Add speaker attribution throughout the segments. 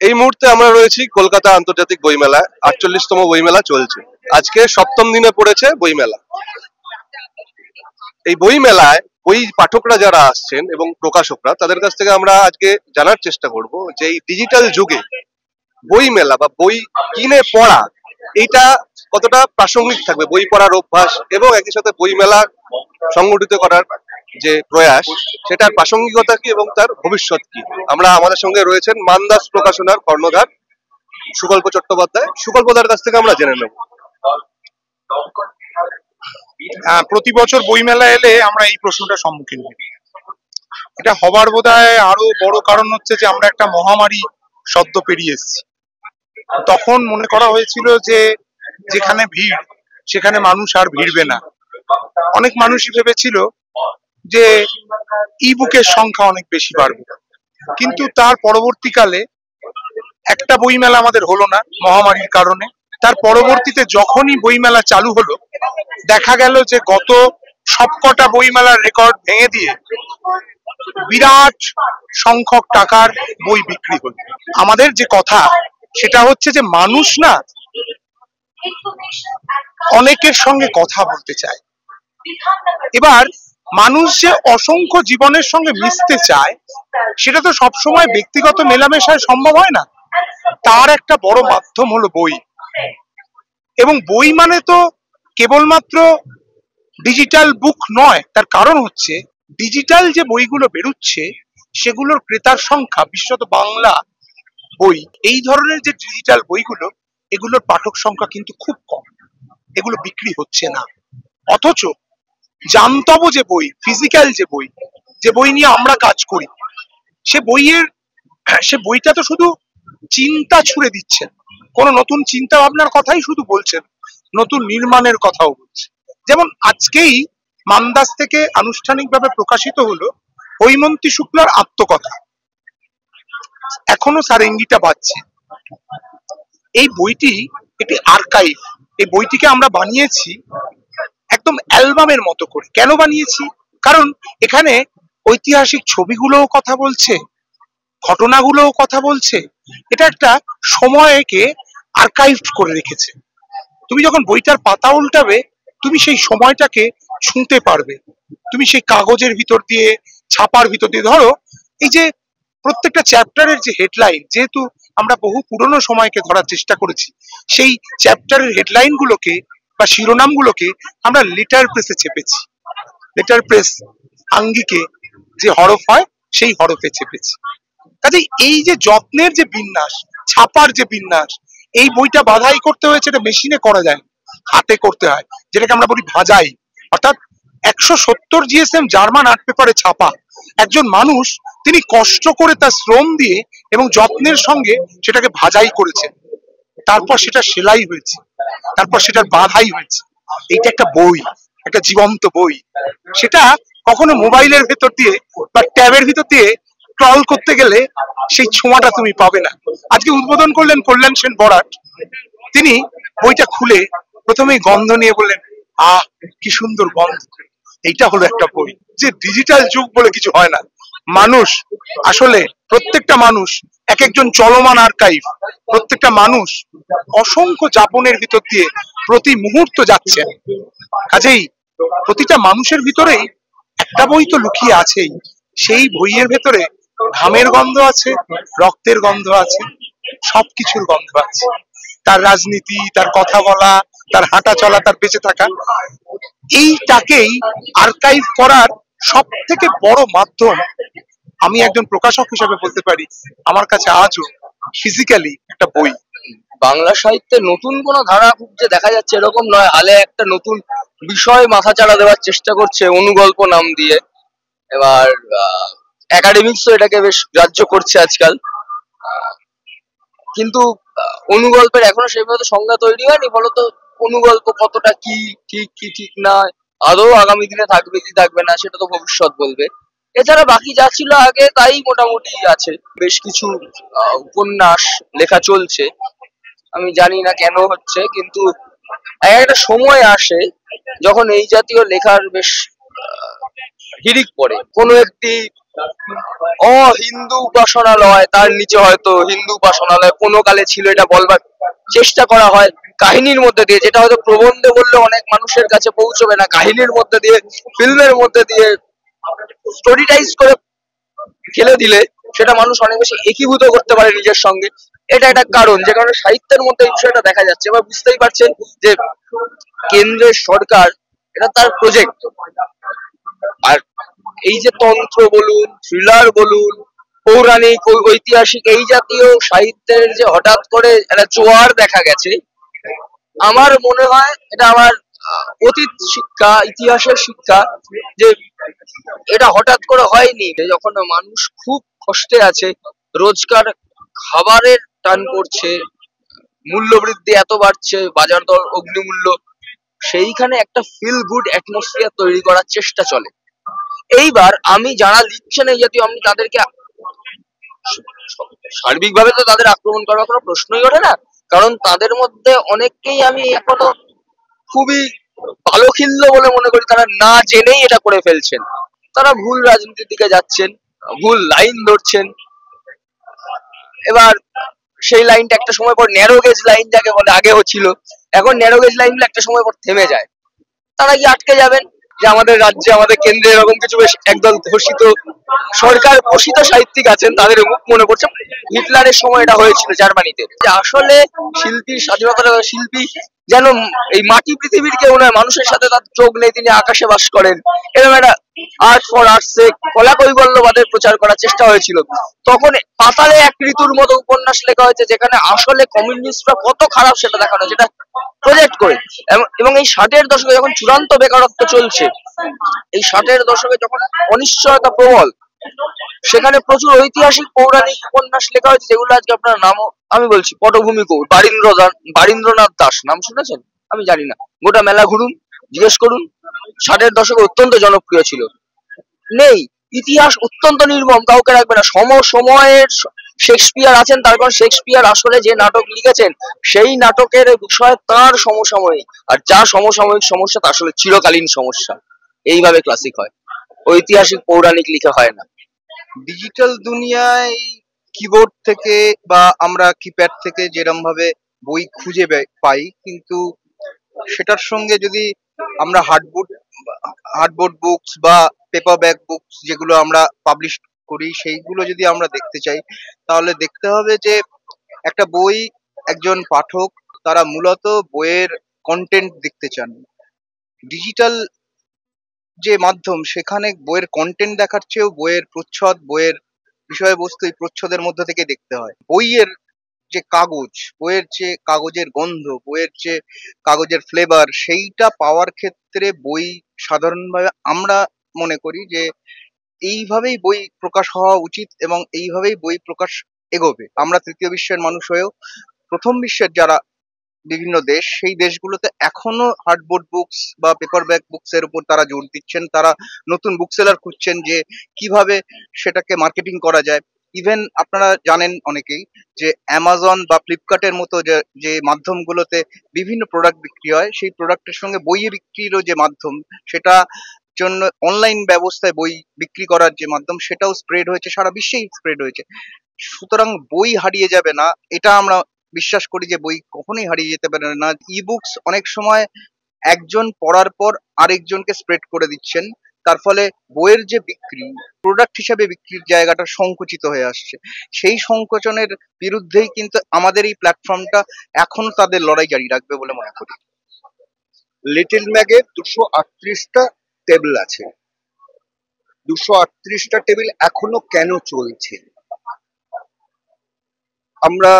Speaker 1: এই মুহূর্তে আমরা রয়েছি কলকাতা আন্তর্জাতিক বইমেলায়। ৪৮তম বইমেলা চলছে, আজকে সপ্তম দিনে পড়েছে বইমেলা। এই বইমেলায় বই পাঠকরা যারা আসছেন এবং প্রকাশকরা, তাদের কাছ থেকে আমরা আজকে জানার চেষ্টা করব যে এই ডিজিটাল যুগে বই মেলা বা বই কিনে পড়া এইটা কতটা প্রাসঙ্গিক থাকবে, বই পড়ার অভ্যাস এবং একই সাথে বই মেলা সংগঠিত করার যে প্রয়াস, সেটার প্রাসঙ্গিকতা কি এবং তার ভবিষ্যৎ কি। আমরা আমাদের সঙ্গে রয়েছেন মানদাস প্রকাশনার কর্ণধার সুকল্প চট্টোপাধ্যায়। সুকল্পদার কাছ থেকে আমরা জেনে নেব।
Speaker 2: প্রতি বছর বইমেলা এলে আমরা এই প্রশ্নটার সম্মুখীন হই। এটা হবার বোধহয় আরো বড় কারণ হচ্ছে যে আমরা একটা মহামারী সদ্য পেরিয়ে এসেছি। তখন মনে করা হয়েছিল যে যেখানে ভিড় সেখানে মানুষ আর ভিড়বে না। অনেক মানুষই ভেবেছিল যে ই বুকের সংখ্যা অনেক বেশি বাড়বে, কিন্তু তার পরবর্তীকালে একটা বইমেলা আমাদের হলো না মহামারীর কারণে। তার পরবর্তীতে যখনই বইমেলা চালু হলো, দেখা গেল যে গত সবকটা বইমেলার রেকর্ড ভেঙে দিয়ে বিরাট সংখ্যক টাকার বই বিক্রি হলো। আমাদের যে কথা সেটা হচ্ছে যে মানুষ না অনেকের সঙ্গে কথা বলতে চায়। এবার মানুষ যে অসংখ্য জীবনের সঙ্গে মিশতে চায়, সেটা তো সবসময় ব্যক্তিগত মেলামেশায় সম্ভব হয় না। তার একটা বড় মাধ্যম হলো বই। এবং বই মানে তো কেবলমাত্র ডিজিটাল বুক নয়। তার কারণ হচ্ছে ডিজিটাল যে বইগুলো বেরোচ্ছে সেগুলোর ক্রেতার সংখ্যা, বিশেষত বাংলা বই, এই ধরনের যে ডিজিটাল বইগুলো, এগুলোর পাঠক সংখ্যা কিন্তু খুব কম, এগুলো বিক্রি হচ্ছে না। অথচ জানতব যে বই, ফিজিক্যাল যে বই, যে বই নিয়ে আমরা কাজ করি, সে বইটা তো শুধু চিন্তা ছুড়ে দিচ্ছেন, কোন নতুন চিন্তা ভাবনার কথাই শুধু বলছেন, নতুন নির্মাণের কথাও বলছে। যেমন আজকেই মানদাস থেকে আনুষ্ঠানিকভাবে প্রকাশিত হলো হৈমন্তী শুক্লার আত্মকথা, এখনো সারেঙ্গিটা বাজছে। এই বইটি একটি আর্কাইভ। এই বইটিকে আমরা বানিয়েছি একদম অ্যালবামের মতো করে। কেন বানিয়েছি? কারণ এখানে ঐতিহাসিক ছবিগুলোও কথা বলছে, ঘটনাগুলোও কথা বলছে। এটা একটা সময়কে আর্কাইভ করে রেখেছে। তুমি যখন বইটার পাতা উল্টাবে, তুমি সেই সময়টাকে ছুঁতে পারবে। তুমি সেই কাগজের ভিতর দিয়ে, ছাপার ভিতর দিয়ে, ধরো এই যে প্রত্যেকটা চ্যাপ্টারের যে হেডলাইন, যেহেতু আমরা বহু পুরনো সময়কে ধরার চেষ্টা করেছি, সেই চ্যাপ্টারের হেডলাইন গুলোকে বা শিরোনামগুলোকে আমরা লেটার প্রেসে চেপেছি। লেটার প্রেস আঙ্গিকে যে হরফ হয় সেই হরফে চেপেছি। কাজে এই যে যত্নের যে বিন্যাস, ছাপার যে বিন্যাস, এই বইটা বাধাই করতে হয়েছে। এটা মেশিনে করা যায়, হাতে করতে হয়, যেটাকে আমরা বলি ভাজাই। অর্থাৎ ১৭০ GSM জার্মান আর্ট পেপারে ছাপা। একজন মানুষ তিনি কষ্ট করে তার শ্রম দিয়ে এবং যত্নের সঙ্গে সেটাকে ভাজাই করেছেন, তারপর সেটা সেলাই হয়েছে, তারপর সেটার বাধাই হয়েছে। এইটা একটা বই, একটা জীবন্ত বই। সেটা কখনো মোবাইলের ভেতর দিয়ে বা ট্যাবের ভিতর দিয়ে স্ক্রল করতে গেলে সেই ছোঁয়াটা তুমি পাবে না। আজকে উদ্বোধন করলেন কল্যাণ সেন বরাট। তিনি বইটা খুলে প্রথমেই গন্ধ নিয়ে বললেন, আহ কি সুন্দর গন্ধ। এইটা হলো একটা বই। যে ডিজিটাল যুগ বলে কিছু হয় না। মানুষ আসলে, প্রত্যেকটা মানুষ এক একজন চলমান আর্কাইভ। প্রত্যেকটা মানুষ অসংখ্য যাপনের ভিতর দিয়ে প্রতি মুহূর্ত যাচ্ছেন। কাজেই প্রতিটা মানুষের ভিতরেই একটা বই তো লুকিয়ে আছেই। সেই বইয়ের ভেতরে ঘামের গন্ধ আছে, রক্তের গন্ধ আছে, সবকিছুর গন্ধ আছে। তার রাজনীতি, তার কথা বলা, তার হাঁটা চলা, তার বেঁচে থাকা, এইটাকেই আর্কাইভ করার সব থেকে বড় মাধ্যম আমি একজন প্রকাশক হিসেবে বলতে পারি, আমার কাছে আজও ফিজিক্যালি একটা বই।
Speaker 3: বাংলা সাহিত্যে নতুন কোনো ধারা যে দেখা যাচ্ছে এরকম নয়। হালে একটা নতুন বিষয় মাথাচাড়া দেওয়ার চেষ্টা করছে অনুগল্প নাম দিয়ে। এবার একাডেমিক্সও এটাকে বেশ গ্রাহ্য করছে আজকাল, কিন্তু অনুগল্পের এখনো সেইভাবে সংজ্ঞা তৈরি হয়নি। ফলত অনুগল্প কতটা কি ঠিক কি ঠিক না, আদৌ আগামী দিনে থাকবে কি থাকবে না, সেটা তো ভবিষ্যৎ বলবে। এছাড়া বাকি যা ছিল আগে তাই মোটামুটি আছে। বেশ কিছু উপন্যাস লেখা চলছে, আমি জানি না কেন হচ্ছে, কিন্তু একটা সময় আসে যখন এই জাতীয় লেখার বেশ হিড়িক পড়ে। কোনো একটি হিন্দু উপাসনালয়, তার নিচে হয়তো হিন্দু উপাসনালয় কোনো কালে ছিল, এটা বলবার চেষ্টা করা হয় কাহিনীর মধ্যে দিয়ে, যেটা হয়তো প্রবন্ধে বললে অনেক মানুষের কাছে পৌঁছবে না, কাহিনীর মধ্যে দিয়ে, ফিল্মের মধ্যে দিয়ে স্টোরিটাইজ করে ফেলে দিলে সেটা মানুষ অনেক বেশি একীভূত করতে পারে নিজের সঙ্গে। এটা একটা কারণ, যে কারণে সাহিত্যের মধ্যে এই বিষয়টা দেখা যাচ্ছে। এবার বুঝতেই পারছেন যে কেন্দ্রের সরকার, এটা তার প্রজেক্ট। আর এই যে তন্ত্র বলুন, থ্রিলার বলুন, পৌরাণিক ঐতিহাসিক এই জাতীয় সাহিত্যের যে হঠাৎ করে একটা জোয়ার দেখা গেছে, আমার মনে হয় এটা আমার অতীত শিক্ষা, ইতিহাসের শিক্ষা, যে এটা হঠাৎ করে হয়নি। যখন মানুষ খুব কষ্টে আছে, রোজকার খাবারের টান পড়ছে, মূল্য বৃদ্ধি এত বাড়ছে, বাজার দর অগ্নিমূল্য, সেইখানে একটা ফিল গুড অ্যাটমসফিয়ার তৈরি করার চেষ্টা চলে। এইবার আমি যারা লিখছেন এই জাতীয়, আমি তাদেরকে সার্বিকভাবে তো তাদের আক্রমণ করার কোনো প্রশ্নই ওঠে না, কারণ তাদের মধ্যে অনেককেই আমি এখনো খুবই ভালো খিল্ল বলে মনে করি। তারা না জেনেই এটা করে ফেলছেন, তারা ভুল রাজনীতির দিকে যাচ্ছেন, ভুল লাইন ধরছেন। এবার সেই লাইনটা একটা সময় পর ন্যারো গেজ লাইন যাকে বলে, আগেও ছিল, এখন ন্যারো গেজ লাইনগুলো একটা সময় পর থেমে যায়। তারা কি আটকে যাবেন যে আমাদের রাজ্যে, আমাদের কেন্দ্রে এরকম কিছু বেশ একদল ঘোষিত সরকার ঘোষিত সাহিত্যিক আছেন, তাদের মুখ মনে পড়ছে। হিটলারের সময় এটা হয়েছিল জার্মানিতে, যে আসলে শিল্পীর স্বাধীনতা, শিল্পী যেন এই মাটি পৃথিবীর কেউ নয়, মানুষের সাথে তার যোগ নেই, তিনি আকাশে বাস করেন, এরকম একটা আর্ট ফর আর্টস এ কলা কৈবল্যবাদের প্রচার করার চেষ্টা হয়েছিল। তখন পাতালে এক ঋতুর মতো উপন্যাস লেখা হয়েছে, যেখানে আসলে কমিউনিস্টরা কত খারাপ সেটা দেখানো, যেটা প্রজেক্ট করে। এবং এই 60-এর দশকে যখন চূড়ান্ত বেকারত্ব চলছে, এই 60-এর দশকে যখন অনিশ্চয়তা প্রবল, সেখানে প্রচুর ঐতিহাসিক পৌরাণিক উপন্যাস লেখা হয়েছে, যেগুলো আজকে আপনার নামও আমি বলছি, পটভূমি কৌর, বারীন্দ্রনাথ দাস, নাম শুনেছেন? আমি জানি না, গোটা মেলা ঘুরুন, জিজ্ঞেস করুন, 60-এর দশকে অত্যন্ত জনপ্রিয় ছিল। নেই, ইতিহাস অত্যন্ত নির্মম, কাউকে রাখবে না। সময়ের শেক্সপিয়ার আছেন, তার কারণ শেক্সপিয়ার আসলে যে নাটক লিখেছেন সেই নাটকের বিষয় তার সমসাময়িক, আর যা সমসাময়িক সমস্যা তা আসলে চিরকালীন সমস্যা। এইভাবে ক্লাসিক হয়, ঐতিহাসিক পৌরাণিক লিখে হয় না।
Speaker 4: ডিজিটাল দুনিয়ায় কিবোর্ড থেকে বা আমরা কিপ্যাড থেকে যেরকম ভাবে বই খুঁজে পাই, কিন্তু সেটার সঙ্গে যদি আমরা হার্ডবোর্ড বুকস বা পেপার ব্যাক বুকস যেগুলো আমরা পাবলিশ করি, সেইগুলো যদি আমরা দেখতে চাই, তাহলে দেখতে হবে যে একটা বই, একজন পাঠক, তারা মূলত বইয়ের কন্টেন্ট দেখতে চান। ডিজিটাল যে মাধ্যম, সেখানে বইয়ের কন্টেন্ট দেখার চেয়েও বইয়ের প্রচ্ছদ, বইয়ের বিষয়বস্তু এই প্রচ্ছদের মধ্যে থেকে দেখতে হয়। বইয়ের যে কাগজ, বইয়ের যে কাগজের গন্ধ, বইয়ের যে কাগজের ফ্লেভার, সেইটা পাওয়ার ক্ষেত্রে বই সাধারণভাবে আমরা মনে করি যে এইভাবেই বই প্রকাশ হওয়া উচিত এবং এইভাবেই বই প্রকাশ এগোবে। আমরা তৃতীয় বিশ্বের মানুষ হয়েও প্রথম বিশ্বের যারা বিভিন্ন দেশ, সেই দেশগুলোতে এখনো হার্ডবোর্ড বুকস বা পেপার ব্যাক বুকস এর উপর তারা জোর দিচ্ছেন। তারা নতুন বুক সেলার খুঁজছেন যে কিভাবে সেটাকে মার্কেটিং করা যায়। ইভেন আপনারা জানেন অনেকেই যে অ্যামাজন বা ফ্লিপকার্টের মতো যে যে মাধ্যমগুলোতে বিভিন্ন প্রোডাক্ট বিক্রি হয়, সেই প্রোডাক্টের সঙ্গে বইয়ের বিক্রিরও যে মাধ্যম, সেটা জন্য অনলাইন ব্যবস্থায় বই বিক্রি করার যে মাধ্যম, সেটাও স্প্রেড হয়েছে, সারা বিশ্বেই স্প্রেড হয়েছে। সুতরাং বই হারিয়ে যাবে না, এটা আমরা বিশ্বাস করি যে বই কখনোই হারিয়ে যেতে পারে না। ই বুকস অনেক সময় একজন পড়ার পর আরেকজনকে স্প্রেড করে দিচ্ছেন, তার ফলে বইয়ের যে বিক্রি, প্রোডাক্ট হিসাবে বিক্রির জায়গাটা সংকুচিত হয়ে আসছে। সেই সংকোচনের বিরুদ্ধেই কিন্তু আমাদের এই প্ল্যাটফর্মটা এখনো তাদের লড়াই জারি রাখবে বলে মনে করি।
Speaker 1: লিটল ম্যাগের 238টা টেবিল আছে। 238টা টেবিল এখনো কেন চলছে? আমরা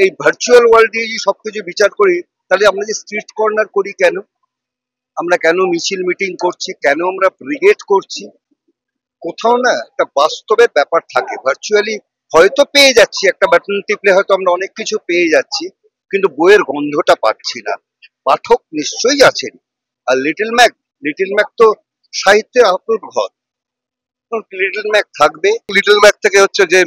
Speaker 1: এই ভার্চুয়াল ওয়ার্ল্ড দিয়ে যে সবকিছু বিচার করি, তাহলে আমরা যে স্ট্রিট কর্নার করি কেন? আমরা কেন মিছিল মিটিং করছি? কেন আমরা ব্রিগেড করছি? কোথাও না একটা বাস্তবের ব্যাপার থাকে। ভার্চুয়ালি হয়তো পেয়ে যাচ্ছি, একটা বাটন টিপলে হয়তো আমরা অনেক কিছু পেয়ে যাচ্ছি, কিন্তু বইয়ের গন্ধটা পাচ্ছি না। পাঠক নিশ্চয়ই আছেন। আর লিটল ম্যাক তো সাহিত্যের আতুর ঘর। লিটল ম্যাক থাকবে। লিটল ম্যাক থেকে হচ্ছে যে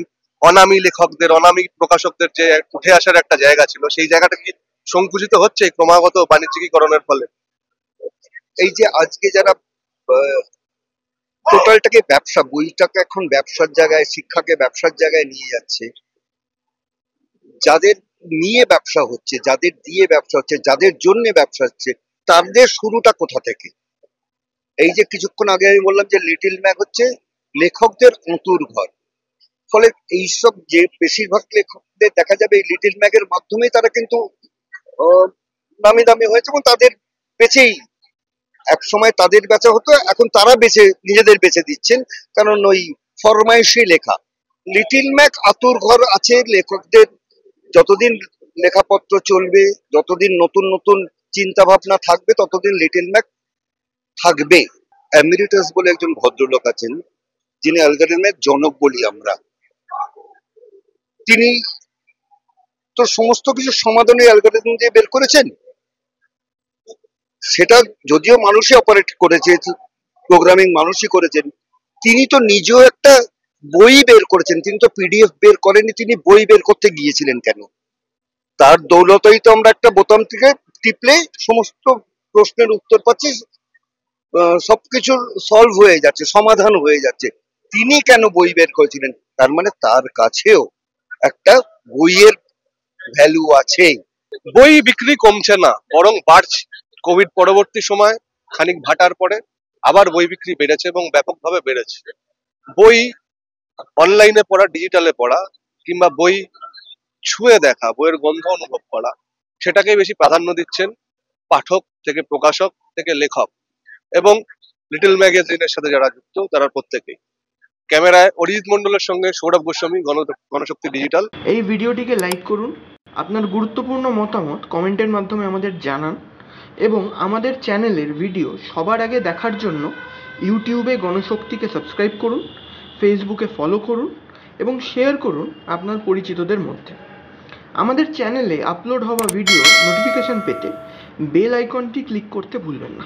Speaker 1: অনামী লেখকদের, অনামী প্রকাশকদের যে উঠে আসার একটা জায়গা ছিল, সেই জায়গাটা কি সংকুচিত হচ্ছে ক্রমাগত বাণিজ্যিকীকরণের ফলে? এই যে আজকে যারা
Speaker 5: টোটালটাকে ব্যবসা, বইটাকে এখন ব্যবসার জায়গায়, শিক্ষাকে ব্যবসার জায়গায় নিয়ে যাচ্ছে। যাদের নিয়ে ব্যবসা হচ্ছে, যাদের দিয়ে ব্যবসা হচ্ছে, যাদের জন্য ব্যবসা হচ্ছে, তাদের শুরুটা কোথা থেকে? এই যে কিছুক্ষণ আগে আমি বললাম যে লিটল ম্যাগ হচ্ছে লেখকদের অঁতুর ঘর। ফলে এইসব যে বেশিরভাগ লেখকদের দেখা যাবে এই লিটল ম্যাগের মাধ্যমেই তারা কিন্তু নামি দামি হয়েছে, এবং তাদের বেচেই, এক সময় তাদের বেচা হতো, এখন তারা বেচে নিজেদের বেচে দিচ্ছেন, কারণ ওই ফরমাইশি লেখা। লিটল ম্যাগ আতুর ঘর আছে লেখকদের, যতদিন লেখাপত্র চলবে, যতদিন নতুন নতুন চিন্তা ভাবনা থাকবে, ততদিন লিটল ম্যাগ থাকবে। এমিরিটাস বলে একজন ভদ্রলোক আছেন, যিনি অ্যালগরিদমের জনক বলি আমরা। তিনি তো সমস্ত কিছু সমাধানে অ্যালগরিদম দিয়ে বের করেছেন। সেটা যদিও মানুষই অপারেট করেছে, প্রোগ্রামিং মানুষই করেছেন, তিনি তো নিজেও একটা বই বের করেছেন। তিনি তো পিডিএফ বের করেননি, তিনি বই বের করতে গিয়েছিলেন কেন? তার দৌলতেই তো আমরা একটা বোতাম থেকে টিপলে সমস্ত প্রশ্নের উত্তর পাচ্ছি, সবকিছুর সলভ হয়ে যাচ্ছে, সমাধান হয়ে যাচ্ছে। তিনি কেন বই বের করেছিলেন? তার মানে তার কাছেও একটা বইয়ের ভ্যালু আছে।
Speaker 1: বই বিক্রি কমছে না, বরং বাড়ছে। কোভিড পরবর্তী সময় খানিক ভাটার পরে আবার বই বিক্রি বেড়েছে এবং ব্যাপকভাবে বেড়েছে। বই অনলাইনে পড়া, ডিজিটালে পড়া, কিংবা বই ছুঁয়ে দেখা, বইয়ের গন্ধ অনুভব করা, সেটাকেই বেশি প্রাধান্য দিচ্ছেন পাঠক থেকে প্রকাশক থেকে লেখক এবং লিটল ম্যাগাজিনের সাথে যারা যুক্ত তারা প্রত্যেকেই। ক্যামেরায় অরিজিৎ মন্ডলের সঙ্গে সৌরভ গোস্বামী, গণশক্তি ডিজিটাল।
Speaker 6: এই ভিডিওটিকে লাইক করুন, আপনার গুরুত্বপূর্ণ মতামত কমেন্টের মাধ্যমে আমাদের জানান এবং আমাদের চ্যানেলের ভিডিও সবার আগে দেখার জন্য ইউটিউবে গণশক্তিকে সাবস্ক্রাইব করুন, ফেসবুকে ফলো করুন এবং শেয়ার করুন আপনার পরিচিতদের মধ্যে। আমাদের চ্যানেলে আপলোড হওয়া ভিডিও নোটিফিকেশন পেতে বেল আইকনটি ক্লিক করতে ভুলবেন না।